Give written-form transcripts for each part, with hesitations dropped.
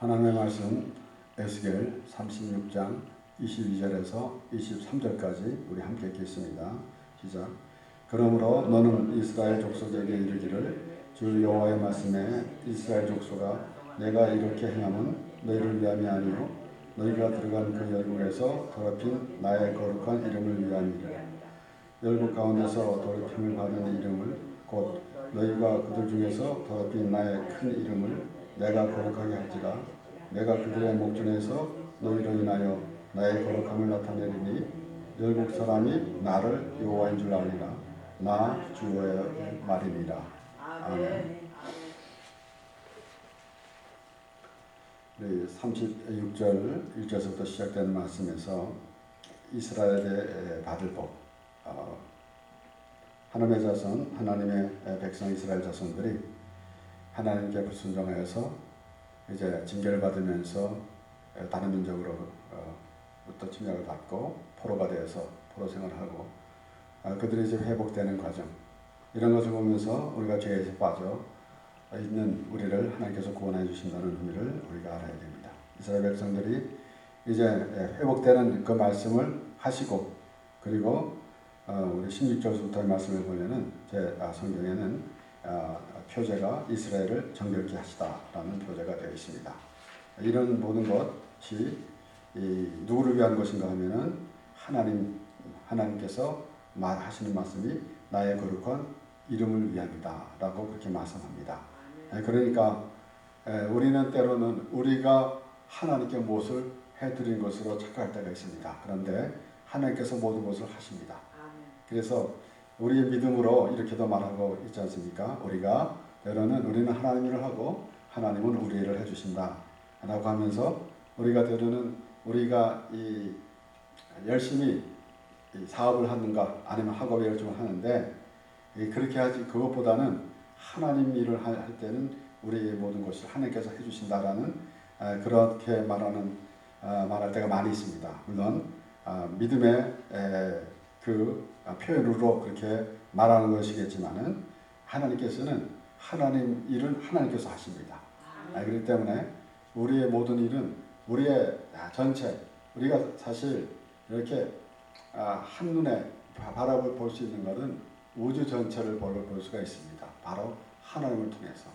하나님의 말씀 에스겔 36장 22절에서 23절까지 우리 함께 읽겠습니다. 시작. 그러므로 너는 이스라엘 족속에게 이르기를 주 여호와의 말씀에 이스라엘 족속아 내가 이렇게 행함은 너희를 위함이 아니요 너희가 들어간 그 열국에서 더럽힌 나의 거룩한 이름을 위함이라. 열국 가운데서 더럽힘을 받은 이름을 곧 너희가 그들 중에서 더럽힌 나의 큰 이름을 내가 거룩하게 할지라. 내가 그들의 목전에서 너희로 인하여 나의 거룩함을 나타내리니 열국 사람이 나를 여호와인 줄 아리라. 나 주의 말이니라. 아멘. 36절 1절부터 시작되는 말씀에서 이스라엘의 받을 복, 하나님의 자손, 하나님의 백성 이스라엘 자손들이 하나님께 불순종하여서 이제 징계를 받으면서 다른 민족으로부터 침략을 받고 포로가 되어서 포로 생활을 하고 그들이 이제 회복되는 과정, 이런 것을 보면서 우리가 죄에서 빠져 있는 우리를 하나님께서 구원해 주신다는 의미를 우리가 알아야 됩니다. 이스라엘 백성들이 이제 회복되는 그 말씀을 하시고, 그리고 우리 16절부터의 말씀을 보면은 제 성경에는 표제가 이스라엘을 정결케 하시다라는 표제가 되어 있습니다. 이런 모든 것이 누구를 위한 것인가 하면은 하나님께서 하시는 말씀이 나의 거룩한 이름을 위함이다라고 그렇게 말씀합니다. 그러니까 우리는 때로는 우리가 하나님께 무엇을 해드린 것으로 착각할 때가 있습니다. 그런데 하나님께서 모든 것을 하십니다. 그래서 우리의 믿음으로 이렇게도 말하고 있지 않습니까? 우리는 하나님 일을 하고 하나님은 우리 일을 해주신다 라고 하면서 우리가 때로는 우리가 열심히 사업을 하는가 아니면 학업에 열중을 하는데 그렇게 하지, 그것보다는 하나님 일을 할 때는 우리의 모든 것을 하나님께서 해주신다라는 그렇게 말할 때가 많이 있습니다. 물론 믿음의 그 표현으로 그렇게 말하는 것이겠지만은 하나님께서는 하나님 일은 하나님께서 하십니다. 그렇기 때문에 우리의 모든 일은 우리의 전체, 우리가 사실 이렇게 한눈에 바라볼 수 있는 것은 우주 전체를 볼 수가 있습니다. 바로 하나님을 통해서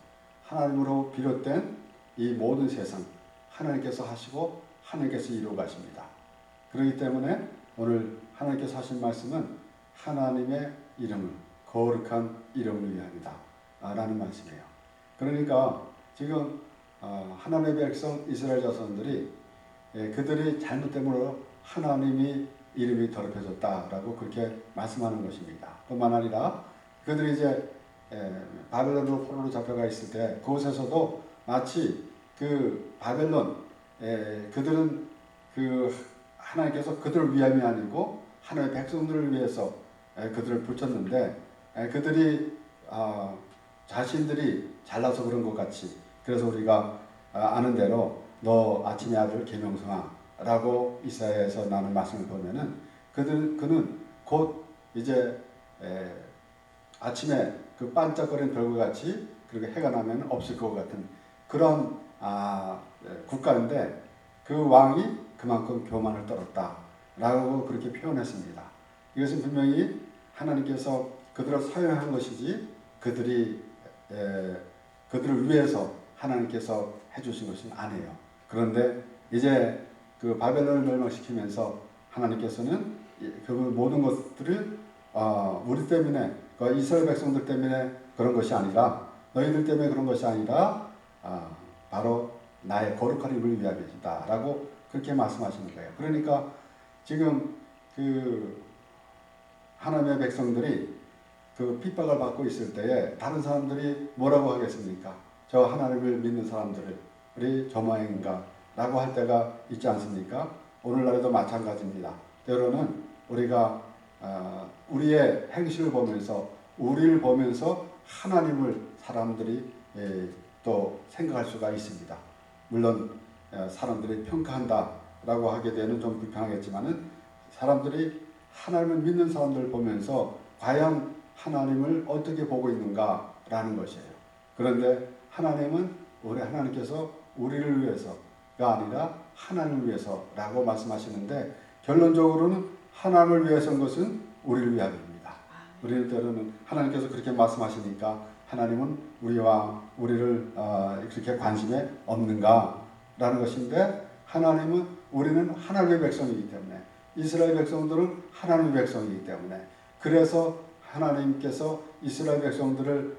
하나님으로 비롯된 이 모든 세상 하나님께서 하시고 하나님께서 이루어 가십니다. 그렇기 때문에 오늘 하나님께서 하신 말씀은 하나님의 이름을, 거룩한 이름을 위함이다 라는 말씀이에요. 그러니까 지금 하나님의 백성 이스라엘 자손들이 그들이 잘못됨으로 하나님이 이름이 더럽혀졌다라고 그렇게 말씀하는 것입니다. 뿐만 아니라 그들이 이제 바벨론으로 포로로 잡혀가 있을 때 그곳에서도 마치 그 바벨론, 그들은 그 하나님께서 그들을 위함이 아니고 하나님의 백성들을 위해서 그들을 붙였는데 그들이 자신들이 잘나서 그런 것 같이, 그래서 우리가 아는 대로 너 아침의 아들 계명성아라고 이사야에서 나는 말씀을 보면은 그는 곧 이제 아침에 그 반짝거리는 별과 같이, 그리고 해가 나면 없을 것 같은 그런 국가인데 그 왕이 그만큼 교만을 떨었다라고 그렇게 표현했습니다. 이것은 분명히 하나님께서 그들을 사용한 것이지 그들을 위해서 하나님께서 해주신 것은 아니에요. 그런데 이제 그 바벨론을 멸망시키면서 하나님께서는 그 모든 것들을 우리 때문에, 그 이스라엘 백성들 때문에 그런 것이 아니라, 너희들 때문에 그런 것이 아니라 바로 나의 거룩한 이름을 위함이다 라고 그렇게 말씀하시는 거예요. 그러니까 지금 그 하나님의 백성들이 그 핍박을 받고 있을 때에 다른 사람들이 뭐라고 하겠습니까? 저 하나님을 믿는 사람들을 우리 저 모양인가 라고 할 때가 있지 않습니까? 오늘날에도 마찬가지입니다. 때로는 우리가 우리의 행실을 보면서, 우리를 보면서 하나님을 사람들이 또 생각할 수가 있습니다. 물론 사람들이 평가한다라고 하게 되면 좀 불편하겠지만은 사람들이 하나님을 믿는 사람들을 보면서 과연 하나님을 어떻게 보고 있는가라는 것이에요. 그런데 하나님께서 우리를 위해서가 아니라 하나님을 위해서라고 말씀하시는데, 결론적으로는 하나님을 위해서인 것은 우리를 위함입니다. 우리는 때로는 하나님께서 그렇게 말씀하시니까 하나님은 우리를 그렇게 관심에 없는가라는 것인데, 하나님은 우리는 하나님의 백성이기 때문에, 이스라엘 백성들은 하나님의 백성이기 때문에, 그래서 하나님께서 이스라엘 백성들을,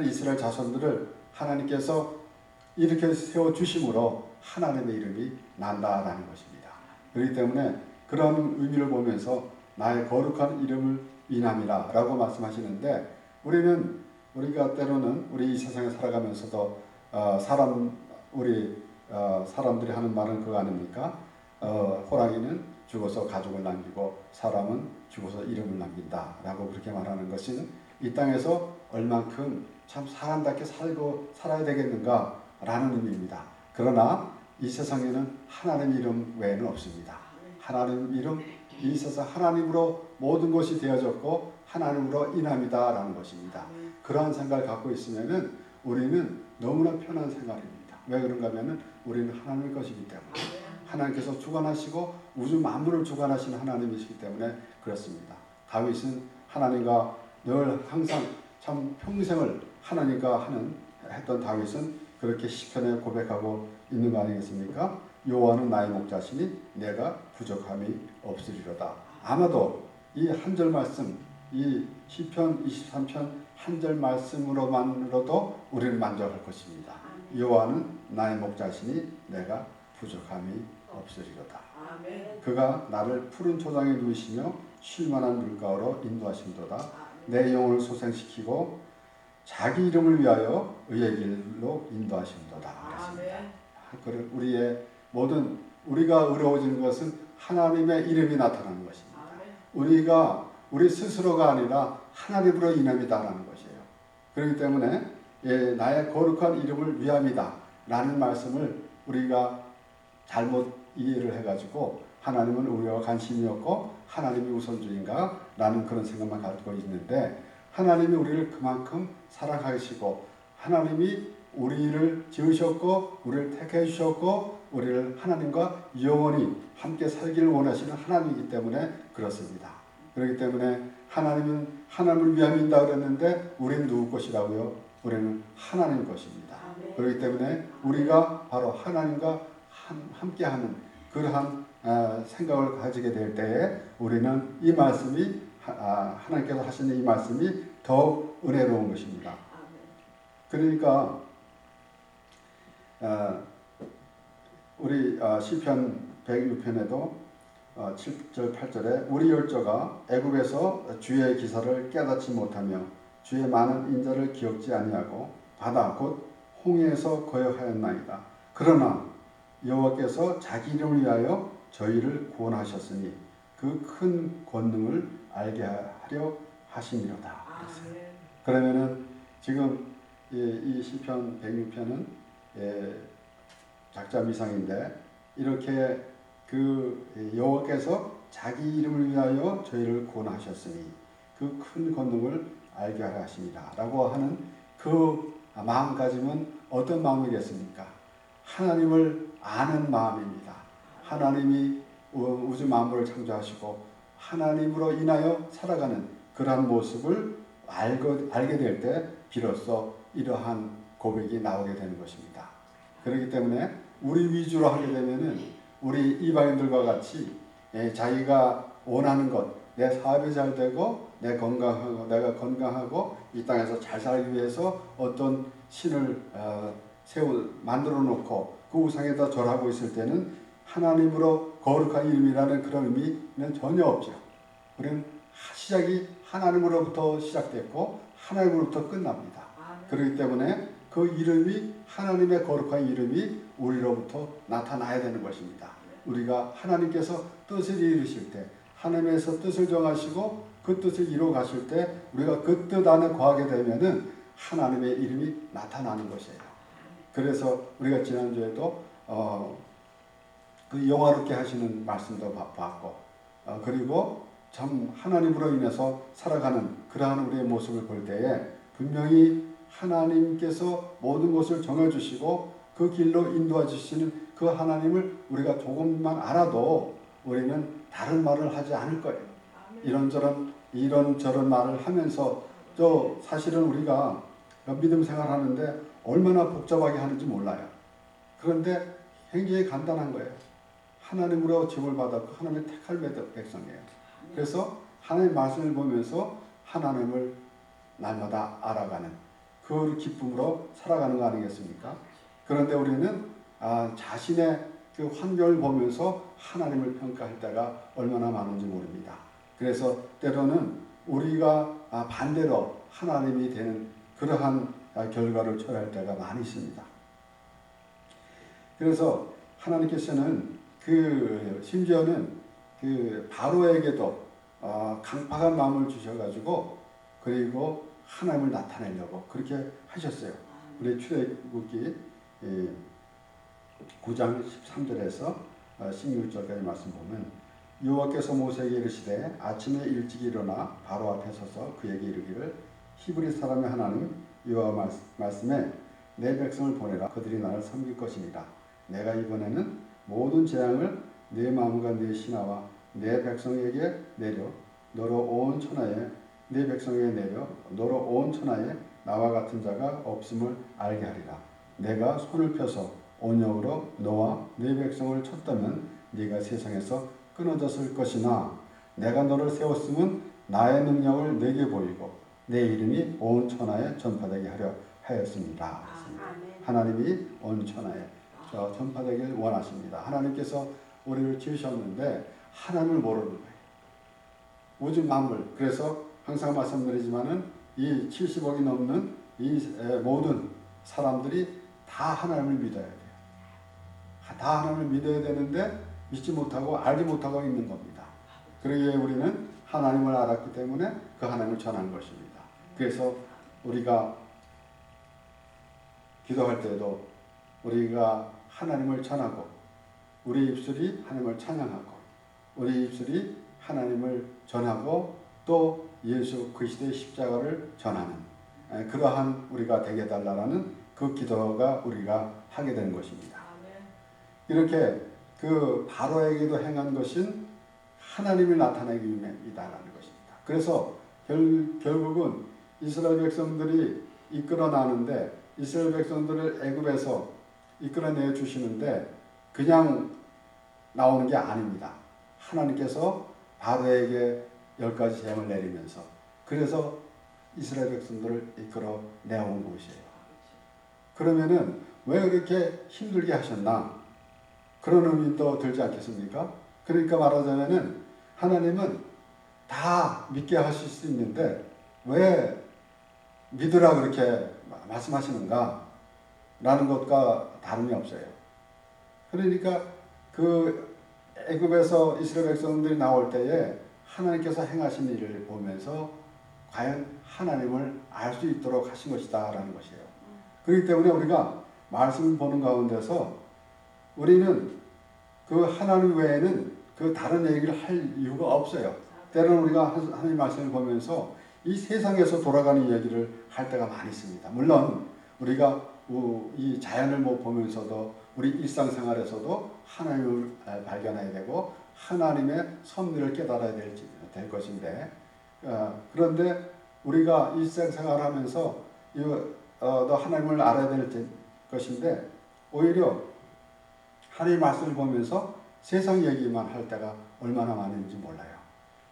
이스라엘 자손들을 하나님께서 이렇게 세워주심으로 하나님의 이름이 난다라는 것입니다. 그렇기 때문에 그런 의미를 보면서 나의 거룩한 이름을 인함이라 라고 말씀하시는데, 우리가 때로는 우리 이 세상에 살아가면서도 사람들이 하는 말은 그거 아닙니까? 호랑이는 죽어서 가족을 남기고 사람은 죽어서 이름을 남긴다 라고 그렇게 말하는 것은 이 땅에서 얼만큼 참 사람답게 살아야 되겠는가 라는 의미입니다. 그러나 이 세상에는 하나님 이름 외에는 없습니다. 하나님 이름, 이 세상 하나님으로 모든 것이 되어졌고 하나님으로 인함이다 라는 것입니다. 그러한 생각을 갖고 있으면은 우리는 너무나 편한 생활입니다. 왜 그런가 하면은 우리는 하나님의 것이기 때문에, 하나님께서 주관하시고 우주 만물을 주관하시는 하나님이시기 때문에 그렇습니다. 다윗은 하나님과 늘 항상 참 평생을 하나님과 했던 다윗은 그렇게 시편에 고백하고 있는 거 아니겠습니까? 여호와는 나의 목자시니 내가 부족함이 없으리로다. 아마도 이 한 절 말씀, 이 시편 23편 한 절 말씀으로만으로도 우리는 만족할 것입니다. 여호와는 나의 목자시니 내가 부족함이 없으리로다. 그가 나를 푸른 초장에 누이시며 쉴만한 물가로 인도하신도다. 내 영혼을 소생시키고 자기 이름을 위하여 의의 길로 인도하신도다. 우리의 모든 우리가 어려워지는 것은 하나님의 이름이 나타나는 것입니다. 우리 스스로가 아니라 하나님으로 인함이다라는 것이에요. 그렇기 때문에 나의 거룩한 이름을 위함이다 라는 말씀을 우리가 잘못 이해를 해가지고 하나님은 우리와 관심이 없고 하나님이 우선주의인가 라는 그런 생각만 갖고 있는데, 하나님이 우리를 그만큼 사랑하시고 하나님이 우리를 지으셨고 우리를 택해 주셨고 우리를 하나님과 영원히 함께 살기를 원하시는 하나님이기 때문에 그렇습니다. 그렇기 때문에 하나님은 하나님을 위함이다 그랬는데 우리는 누구 것이라고요? 우리는 하나님 것입니다. 그렇기 때문에 우리가 바로 하나님과 함께하는 그러한 생각을 가지게 될 때에 우리는 이 말씀이 하나님께서 하시는 이 말씀이 더욱 은혜로운 것입니다. 그러니까 우리 시편 106편에도 7절 8절에 우리 열조가 애굽에서 주의 기사를 깨닫지 못하며 주의 많은 인자를 기억지 아니하고 바다 곧 홍해에서 거역하였나이다. 그러나 여호와께서 자기 이름을 위하여 저희를 구원하셨으니 그 큰 권능을 알게 하려 하심이로다. 그러면은 지금 이 시편 106편은 작자 미상인데, 이렇게 여호와께서 자기 이름을 위하여 저희를 구원하셨으니 그 큰 권능을 알게 하려 하심이다 라고 하는 그 마음가짐은 어떤 마음이겠습니까? 하나님을 아는 마음입니다. 하나님이 우주 만물을 창조하시고 하나님으로 인하여 살아가는 그러한 모습을 알게 될 때 비로소 이러한 고백이 나오게 되는 것입니다. 그렇기 때문에 우리 위주로 하게 되면은 우리 이방인들과 같이 자기가 원하는 것, 내 사업이 잘 되고 내가 건강하고 이 땅에서 잘 살기 위해서 어떤 신을 만들어 놓고 그 우상에다 절하고 있을 때는 하나님으로 거룩한 이름이라는 그런 의미는 전혀 없죠. 우리는 시작이 하나님으로부터 시작됐고 하나님으로부터 끝납니다. 그렇기 때문에 그 이름이, 하나님의 거룩한 이름이 우리로부터 나타나야 되는 것입니다. 우리가 하나님께서 뜻을 이루실 때, 하나님께서 뜻을 정하시고 그 뜻을 이루어 가실 때 우리가 그 뜻 안에 거하게 되면은 하나님의 이름이 나타나는 것이에요. 그래서 우리가 지난주에도 그 영화롭게 하시는 말씀도 봤고, 그리고 참 하나님으로 인해서 살아가는 그러한 우리의 모습을 볼 때에 분명히 하나님께서 모든 것을 정해주시고 그 길로 인도해 주시는 그 하나님을 우리가 조금만 알아도 우리는 다른 말을 하지 않을 거예요. 이런저런 말을 하면서 또 사실은 우리가 믿음 생활하는데 얼마나 복잡하게 하는지 몰라요. 그런데 굉장히 간단한 거예요. 하나님으로 집을 받았고 하나님의 택할 백성이에요. 그래서 하나님의 말씀을 보면서 하나님을 날마다 알아가는 그 기쁨으로 살아가는 거 아니겠습니까? 그런데 우리는 자신의 그 환경을 보면서 하나님을 평가할 때가 얼마나 많은지 모릅니다. 그래서 때로는 우리가 반대로 하나님이 되는 그러한 결과를 초래할 때가 많이 있습니다. 그래서 하나님께서는 심지어는 바로에게도 강팍한 마음을 주셔가지고 그리고 하나님을 나타내려고 그렇게 하셨어요. 우리 출애굽기 9장 13절에서 16절까지 말씀 보면 여호와께서 모세에게 이르시되 아침에 일찍 일어나 바로 앞에 서서 그에게 이르기를 히브리 사람의 하나님 여호와 말씀에 내 백성을 보내라. 그들이 나를 섬길 것이니라. 내가 이번에는 모든 재앙을 내 마음과 내 신하와 내 백성에게 내려 너로 온 천하에 내 백성에게 내려 너로 온 천하에 나와 같은 자가 없음을 알게 하리라. 내가 손을 펴서 온역으로 너와 네 백성을 쳤다면 네가 세상에서 끊어졌을 것이나 내가 너를 세웠음은 나의 능력을 내게 보이고 내 이름이 온 천하에 전파되게 하려 하였습니다. 하나님이 온 천하에 전파되길 원하십니다. 하나님께서 우리를 지으셨는데 하나님을 모르는 거예요. 우주 만물. 그래서 항상 말씀드리지만은 이 70억이 넘는 이 모든 사람들이 다 하나님을 믿어야 돼요. 다 하나님을 믿어야 되는데 믿지 못하고 알지 못하고 있는 겁니다. 그러기에 우리는 하나님을 알았기 때문에 그 하나님을 전하는 것입니다. 그래서 우리가 기도할 때도 우리가 하나님을 전하고 우리 입술이 하나님을 찬양하고 우리 입술이 하나님을 전하고 또 예수 그리스도의 십자가를 전하는 그러한 우리가 되게 해달라는 그 기도가 우리가 하게 되는 것입니다. 이렇게 그 바로에게도 행한 것은 하나님을 나타내기 위함이다라는 것입니다. 그래서 결국은 이스라엘 백성들이 이끌어나는데 이스라엘 백성들을 애굽에서 이끌어내 주시는데 그냥 나오는 게 아닙니다. 하나님께서 바로에게 10가지 재앙을 내리면서 그래서 이스라엘 백성들을 이끌어 내온 곳이에요. 그러면은 왜 그렇게 힘들게 하셨나? 그런 의미도 들지 않겠습니까? 그러니까 말하자면은 하나님은 다 믿게 하실 수 있는데 왜 믿으라 그렇게 말씀하시는가? 라는 것과 다름이 없어요. 그러니까 그 애굽에서 이스라엘 백성들이 나올 때에 하나님께서 행하신 일을 보면서 과연 하나님을 알 수 있도록 하신 것이다 라는 것이에요. 그렇기 때문에 우리가 말씀을 보는 가운데서 우리는 그 하나님 외에는 그 다른 얘기를 할 이유가 없어요. 때로는 우리가 하나님 말씀을 보면서 이 세상에서 돌아가는 얘기를 할 때가 많이 있습니다. 물론 우리가 이 자연을 보면서도 우리 일상생활에서도 하나님을 발견해야 되고 하나님의 섭리를 깨달아야 될 것인데 그런데 우리가 일상생활을 하면서 너 하나님을 알아야 될 것인데 오히려 하나님의 말씀을 보면서 세상 얘기만 할 때가 얼마나 많은지 몰라요.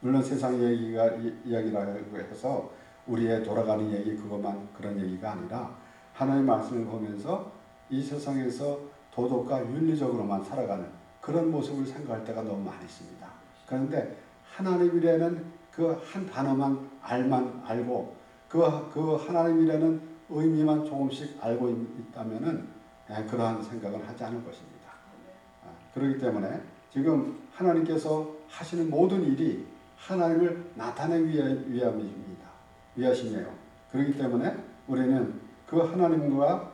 물론 세상 이야기라고 해서 우리의 돌아가는 얘기 그것만 그런 얘기가 아니라 하나님의 말씀을 보면서 이 세상에서 도덕과 윤리적으로만 살아가는 그런 모습을 생각할 때가 너무 많이 있습니다. 그런데 하나님이라는 그 한 단어만 알고 그 하나님이라는 의미만 조금씩 알고 있다면은 그러한 생각을 하지 않을 것입니다. 그렇기 때문에 지금 하나님께서 하시는 모든 일이 하나님을 나타내기 위하심이에요. 그렇기 때문에 우리는 그 하나님과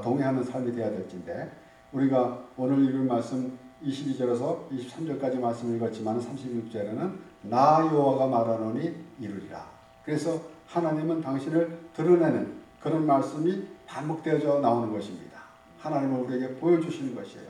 동행하는 삶이 되어야 될진데 우리가 오늘 읽은 말씀 22절에서 23절까지 말씀을 읽었지만 36절에는 나 여호와가 말하노니 이루리라. 그래서 하나님은 당신을 드러내는 그런 말씀이 반복되어져 나오는 것입니다. 하나님을 우리에게 보여주시는 것이에요.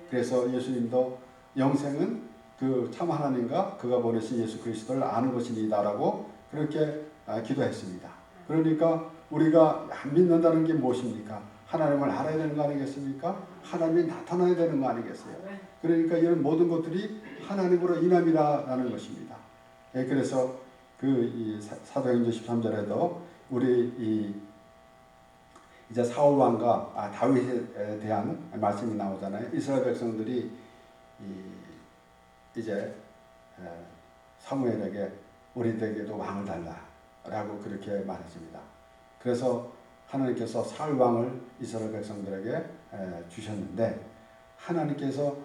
그래서 예수님도 영생은 그 참 하나님과 그가 보내신 예수 그리스도를 아는 것이니다라고 그렇게 기도했습니다. 그러니까 우리가 믿는다는 게 무엇입니까? 하나님을 알아야 되는 거 아니겠습니까? 하나님이 나타나야 되는 거 아니겠어요? 그러니까 이런 모든 것들이 하나님으로 인함이라는 것입니다. 예, 그래서 이 사도행전 13절에도 우리 이제 사울 왕과 다윗에 대한 말씀이 나오잖아요. 이스라엘 백성들이 이제 사무엘에게 우리에게도 왕을 달라라고 그렇게 말했습니다. 그래서 하나님께서 사울 왕을 이스라엘 백성들에게 주셨는데 하나님께서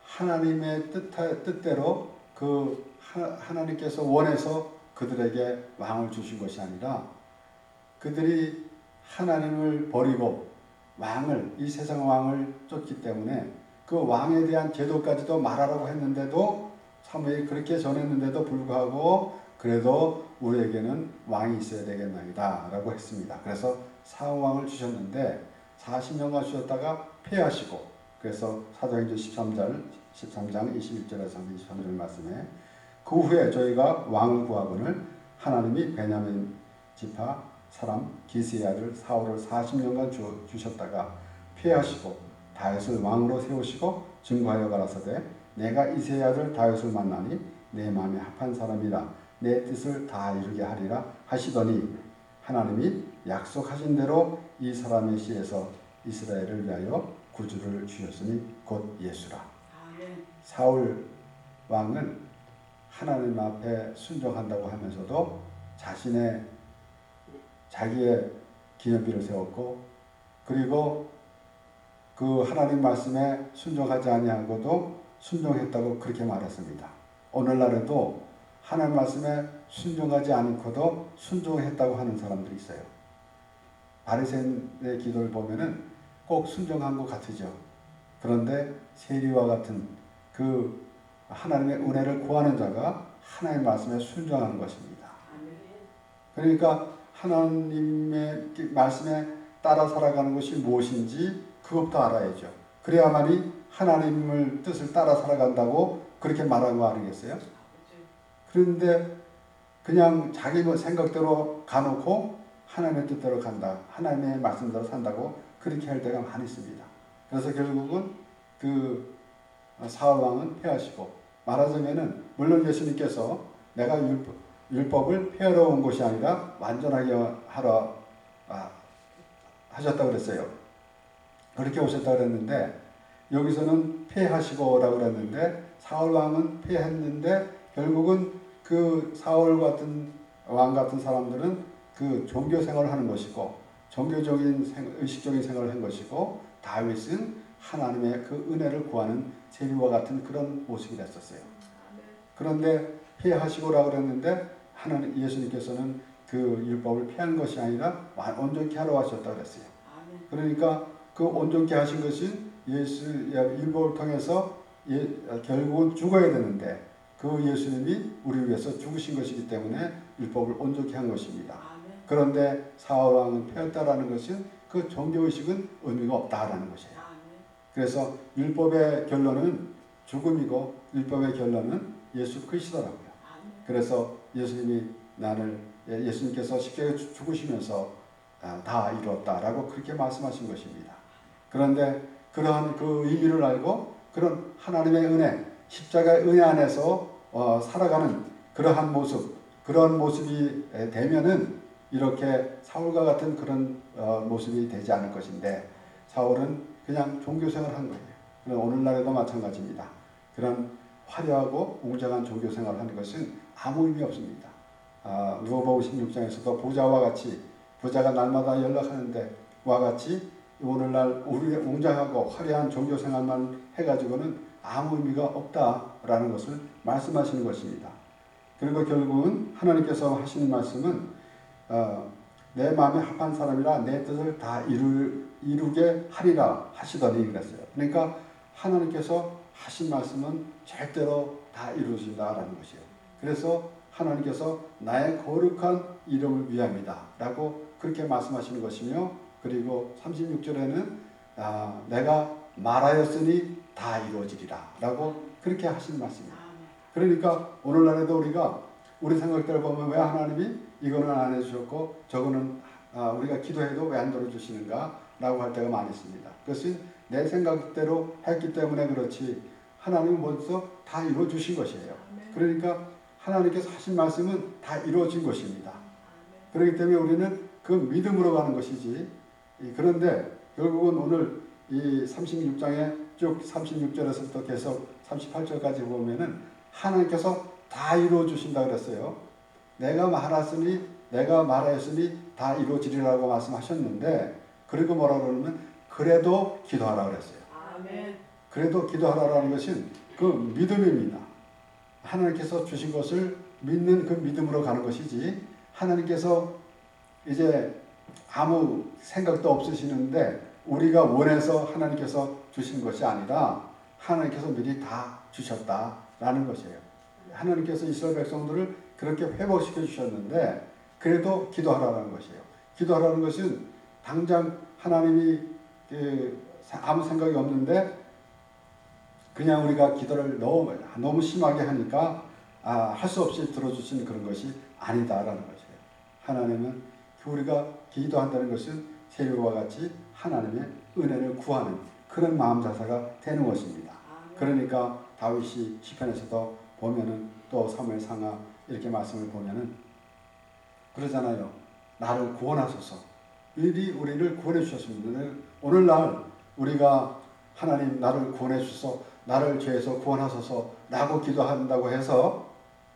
하나님의 뜻대로 그 하나님께서 원해서 그들에게 왕을 주신 것이 아니라 그들이 하나님을 버리고 왕을 이 세상 왕을 쫓기 때문에 그 왕에 대한 제도까지도 말하라고 했는데도 사무엘이 그렇게 전했는데도 불구하고 그래도 우리에게는 왕이 있어야 되겠나이다 라고 했습니다. 그래서 사왕을 주셨는데 40년간 주셨다가 폐하시고 그래서 사도행전 13장 21절에서 23절 말씀에 그 후에 저희가 왕을 구하거늘 하나님이 베냐민 지파 사람 기스의 아들 사울을 40년간 주셨다가 폐하시고 다윗을 왕으로 세우시고 증거하여 가라사대 내가 이새의 아들 다윗을 만나니 내 마음에 합한 사람이라 내 뜻을 다 이루게 하리라 하시더니 하나님이 약속하신 대로 이 사람의 씨에서 이스라엘을 위하여 구주를 주셨으니 곧 예수라. 사울 왕은 하나님 앞에 순종한다고 하면서도 자기의 기념비를 세웠고 그리고 그 하나님 말씀에 순종하지 아니하고도 순종했다고 그렇게 말했습니다. 오늘날에도 하나님 말씀에 순종하지 않고도 순종했다고 하는 사람들이 있어요. 바리새인의 기도를 보면은 꼭 순종한 것 같으죠. 그런데 세리와 같은 그 하나님의 은혜를 구하는 자가 하나님의 말씀에 순종하는 것입니다. 그러니까 하나님의 말씀에 따라 살아가는 것이 무엇인지 그것부터 알아야죠. 그래야만이 하나님의 뜻을 따라 살아간다고 그렇게 말한 거 아니겠어요? 그런데 그냥 자기 생각대로 가놓고 하나님의 뜻대로 간다. 하나님의 말씀대로 산다고 그렇게 할 때가 많이 있습니다. 그래서 결국은 그 사울 왕은 폐하시고 말하자면은 물론 예수님께서 내가 율법을 폐하러 온 것이 아니라 완전하게 하러 하셨다고 그랬어요. 그렇게 오셨다고 그랬는데 여기서는 폐하시고라고 그랬는데 사울 왕은 폐했는데 결국은 그 사울 같은 왕 같은 사람들은 그 종교 생활을 하는 것이고 종교적인 의식적인 생활을 한 것이고 다윗은 하나님의 그 은혜를 구하는 세리와 같은 그런 모습이 됐었어요. 그런데 폐하시고라고 그랬는데 하나님 예수님께서는 그 율법을 폐한 것이 아니라 온전케 하러 하셨다고 그랬어요. 그러니까 그 온전케 하신 것은 율법을 통해서 결국은 죽어야 되는데 그 예수님이 우리를 위해서 죽으신 것이기 때문에 율법을 온전케 한 것입니다. 그런데 사울 왕은 폐했다라는 것은 그 종교의식은 의미가 없다라는 것이에요. 그래서 율법의 결론은 죽음이고 율법의 결론은 예수 그리스도라고요. 그래서 예수님께서 십자가에 죽으시면서 다 이루었다라고 그렇게 말씀하신 것입니다. 그런데 그러한 그 의미를 알고 그런 하나님의 은혜, 십자가의 은혜 안에서 살아가는 그러한 그런 모습이 되면은 이렇게 사울과 같은 그런 모습이 되지 않을 것인데 사울은 그냥 종교생활을 한 거예요. 그럼 오늘날에도 마찬가지입니다. 그런 화려하고 웅장한 종교생활을 하는 것은 아무 의미 없습니다. 누가복음 16장에서도 부자가 날마다 연락하는데 와 같이 오늘날 우리의 웅장하고 화려한 종교생활만 해가지고는 아무 의미가 없다라는 것을 말씀하시는 것입니다. 그리고 결국은 하나님께서 하시는 말씀은 내 마음에 합한 사람이라 내 뜻을 다 이루게 하리라 하시더니 그랬어요. 그러니까 하나님께서 하신 말씀은 절대로 다 이루어진다라는 것이에요. 그래서 하나님께서 나의 거룩한 이름을 위함이다 라고 그렇게 말씀하시는 것이며 그리고 36절에는 내가 말하였으니 다 이루어지리라 라고 그렇게 하신 말씀입니다. 그러니까 오늘날에도 우리가 우리 생각대로 보면 왜 하나님이 이거는 안 해주셨고 저거는 우리가 기도해도 왜 안 들어주시는가 라고 할 때가 많이 있습니다. 그것은 내 생각대로 했기 때문에 그렇지 하나님은 벌써 다 이루어주신 것이에요. 그러니까 하나님께서 하신 말씀은 다 이루어진 것입니다. 그렇기 때문에 우리는 그 믿음으로 가는 것이지. 그런데 결국은 오늘 이 36장에 쭉 36절에서부터 계속 38절까지 보면은 하나님께서 다 이루어 주신다 그랬어요. 내가 말하였으니 다 이루어지리라고 말씀하셨는데 그리고 뭐라 그러면 그래도 기도하라 그랬어요. 아멘. 그래도 기도하라라는 것은 그 믿음입니다. 하나님께서 주신 것을 믿는 그 믿음으로 가는 것이지 하나님께서 이제 아무 생각도 없으시는데 우리가 원해서 하나님께서 주신 것이 아니라 하나님께서 미리 다 주셨다라는 것이에요. 하나님께서 이스라엘 백성들을 그렇게 회복시켜 주셨는데 그래도 기도하라는 것이에요. 기도하라는 것은 당장 하나님이 아무 생각이 없는데 그냥 우리가 기도를 너무 심하게 하니까 할 수 없이 들어주시는 그런 것이 아니다라는 것이에요. 하나님은 우리가 기도한다는 것은 세례와 같이 하나님의 은혜를 구하는 그런 마음 자세가 되는 것입니다. 그러니까 다윗이 시편에서도 보면은 또 사무엘 상하 이렇게 말씀을 보면은 그러잖아요. 나를 구원하소서. 일이 우리를 구원해 주셨습니다. 오늘날 우리가 하나님 나를 구원해 주소서, 나를 죄에서 구원하소서 라고 기도한다고 해서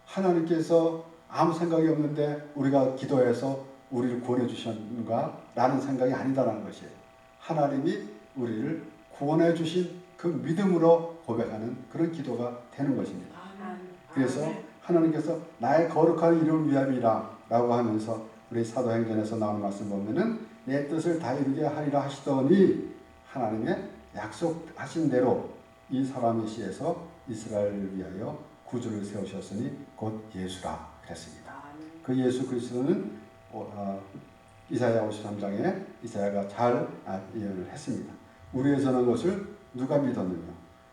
하나님께서 아무 생각이 없는데 우리가 기도해서 우리를 구원해 주셨는가? 라는 생각이 아니다라는 것이에요. 하나님이 우리를 구원해 주신 그 믿음으로 고백하는 그런 기도가 되는 것입니다. 그래서 하나님께서 나의 거룩한 이름 위함이라 라고 하면서 우리 사도행전에서 나오는 말씀 보면은 내 뜻을 다 이루게 하리라 하시더니 하나님의 약속하신 대로 이 사람의 시에서 이스라엘을 위하여 구주를 세우셨으니 곧 예수라 그랬습니다. 그 예수 그리스도는 이사야 53장에 이사야가 잘 예언을 했습니다. 우리의 전한 것을 누가 믿었느냐?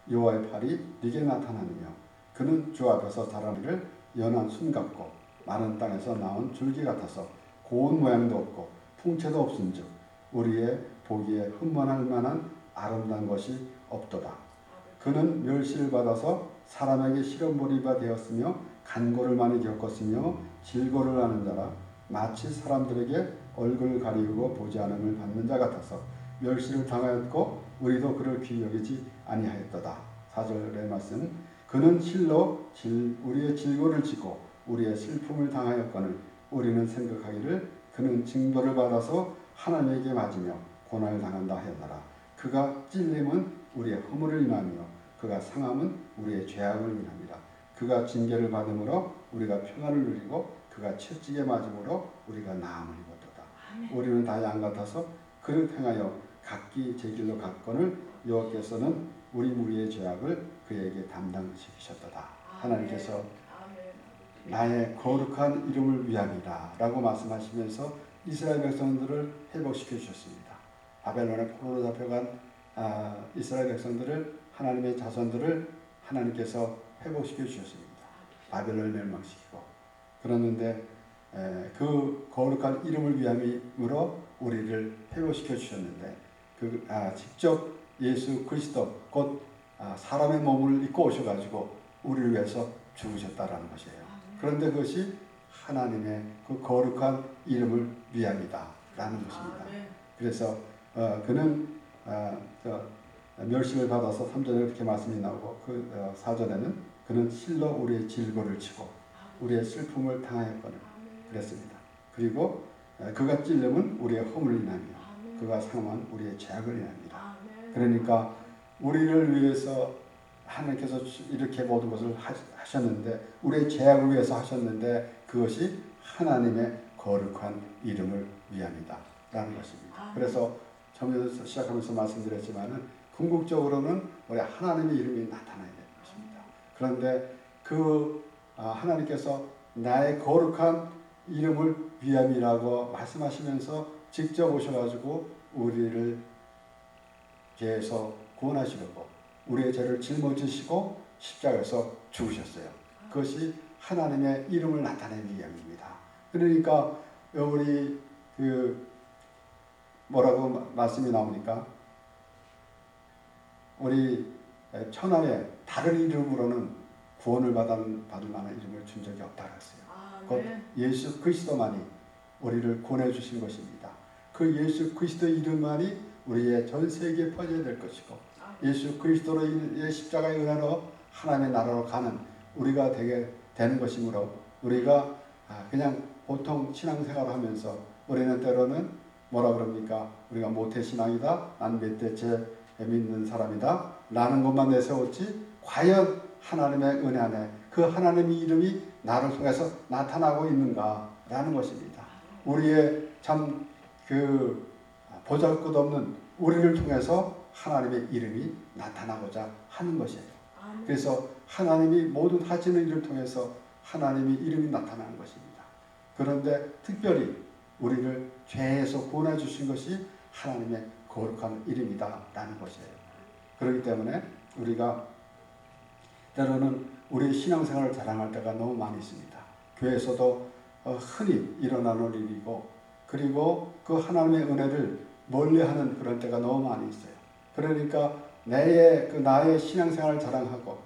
여호와의 팔이 네게 나타나느냐? 그는 주 앞에서 자라기를 연한 순 같고 마른 땅에서 나온 줄기 같아서 고운 모양도 없고 풍채도 없은즉 우리의 보기에 흠모할 만한 아름다운 것이 없도다. 그는 멸시를 받아서 사람에게 시련벌이가 되었으며 간고를 많이 겪었으며 질고를 하는 자라 마치 사람들에게 얼굴 가리우고 보지 않음을 받는 자 같아서 멸시를 당하였고 우리도 그를 귀히 여기지 아니하였도다. 4절의 말씀 그는 실로 우리의 질고를 지고 우리의 슬픔을 당하였거늘 우리는 생각하기를 그는 징벌을 받아서 하나님에게 맞으며 고난을 당한다 하였노라. 그가 찔림은 우리의 허물을 인하며 그가 상함은 우리의 죄악을 인합니다. 그가 징계를 받음으로 우리가 평안을 누리고 그가 채찍에 맞음으로 우리가 나음을 입었도다. 우리는 다 양 같아서 그를 행하여 각기 제 길로 갔거늘 여호와께서는 우리 무리의 죄악을 그에게 담당시키셨도다. 하나님께서 나의 거룩한 이름을 위함이다 라고 말씀하시면서 이스라엘 백성들을 회복시켜 주셨습니다. 바벨론에 포로로 잡혀간 이스라엘 백성들을 하나님의 자손들을 하나님께서 회복시켜 주셨습니다. 바벨론을 멸망시키고 그랬는데 그 거룩한 이름을 위함으로 우리를 회복시켜 주셨는데 직접 예수 그리스도 곧 사람의 몸을 입고 오셔가지고 우리를 위해서 죽으셨다라는 것이에요. 그런데 그것이 하나님의 그 거룩한 이름을 위함이다 라는 것입니다. 그래서 그는 멸심을 받아서 3절에 그렇게 말씀이 나오고 그 4절에는 그는 실로 우리의 질고를 치고 우리의 슬픔을 당하였거늘 그랬습니다. 그리고 그가 찔림은 우리의 허물을 인하며 그가 상함은 우리의 죄악을 인합니다. 그러니까 우리를 위해서 하나님께서 이렇게 모든 것을 하셨는데 우리의 죄악을 위해서 하셨는데 그것이 하나님의 거룩한 이름을 위함이다 라는 것입니다. 그래서 처음에 시작하면서 말씀드렸지만은 궁극적으로는 우리 하나님의 이름이 나타나야 되는 것입니다. 그런데 그 하나님께서 나의 거룩한 이름을 위함이라고 말씀하시면서 직접 오셔가지고 우리를 죄에서 구원하시려고 우리의 죄를 짊어지시고 십자가에서 죽으셨어요. 그것이 하나님의 이름을 나타내는 위함입니다. 그러니까 우리 뭐라고 말씀이 나오니까 우리 천하에 다른 이름으로는 구원을 받을 만한 이름을 준 적이 없다 그랬어요. 곧 예수 그리스도만이 우리를 구원해 주신 것입니다. 그 예수 그리스도 이름만이 우리의 전 세계에 퍼져야 될 것이고 예수 그리스도의 십자가의 은혜로 하나님의 나라로 가는 우리가 되는 것이므로 우리가 그냥 보통 신앙생활을 하면서 우리는 때로는 뭐라 그럽니까? 우리가 모태신앙이다. 난 몇 대째 믿는 사람이다. 라는 것만 내세웠지 과연 하나님의 은혜 안에 그 하나님의 이름이 나를 통해서 나타나고 있는가 라는 것입니다. 우리의 참 보잘것없는 우리를 통해서 하나님의 이름이 나타나고자 하는 것이에요. 그래서 하나님이 모든 하시는 일을 통해서 하나님의 이름이 나타나는 것입니다. 그런데 특별히 우리를 죄에서 구원해 주신 것이 하나님의 거룩한 이름이다 라는 것이에요. 그렇기 때문에 우리가 때로는 우리의 신앙생활을 자랑할 때가 너무 많이 있습니다. 교회에서도 흔히 일어나는 일이고 그리고 그 하나님의 은혜를 멀리하는 그런 때가 너무 많이 있어요. 그러니까 나의 신앙생활을 자랑하고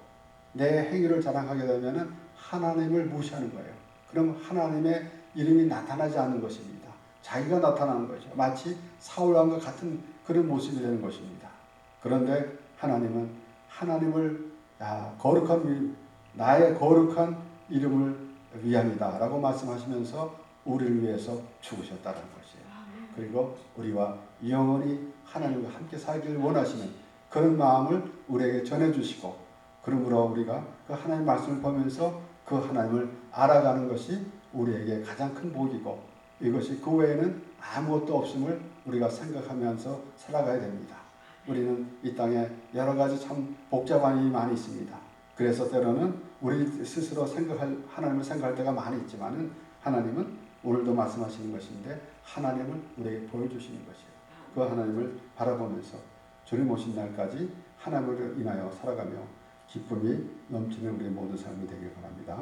내 행위를 자랑하게 되면 하나님을 무시하는 거예요. 그럼 하나님의 이름이 나타나지 않는 것입니다. 자기가 나타나는 거죠. 마치 사울왕과 같은 그런 모습이 되는 것입니다. 그런데 하나님은 하나님을 나의 거룩한 이름을 위함이다 라고 말씀하시면서 우리를 위해서 죽으셨다는 것이에요. 그리고 우리와 영원히 하나님과 함께 살기를 원하시는 그런 마음을 우리에게 전해주시고 그러므로 우리가 그 하나님의 말씀을 보면서 그 하나님을 알아가는 것이 우리에게 가장 큰 복이고 이것이 그 외에는 아무것도 없음을 우리가 생각하면서 살아가야 됩니다. 우리는 이 땅에 여러 가지 참 복잡한 일이 많이 있습니다. 그래서 때로는 우리 스스로 하나님을 생각할 때가 많이 있지만은 하나님은 오늘도 말씀하시는 것인데 하나님을 우리에게 보여주시는 것이에요. 그 하나님을 바라보면서 주님 오신 날까지 하나님을 인하여 살아가며 기쁨이 넘치는 우리 모든 삶이 되길 바랍니다.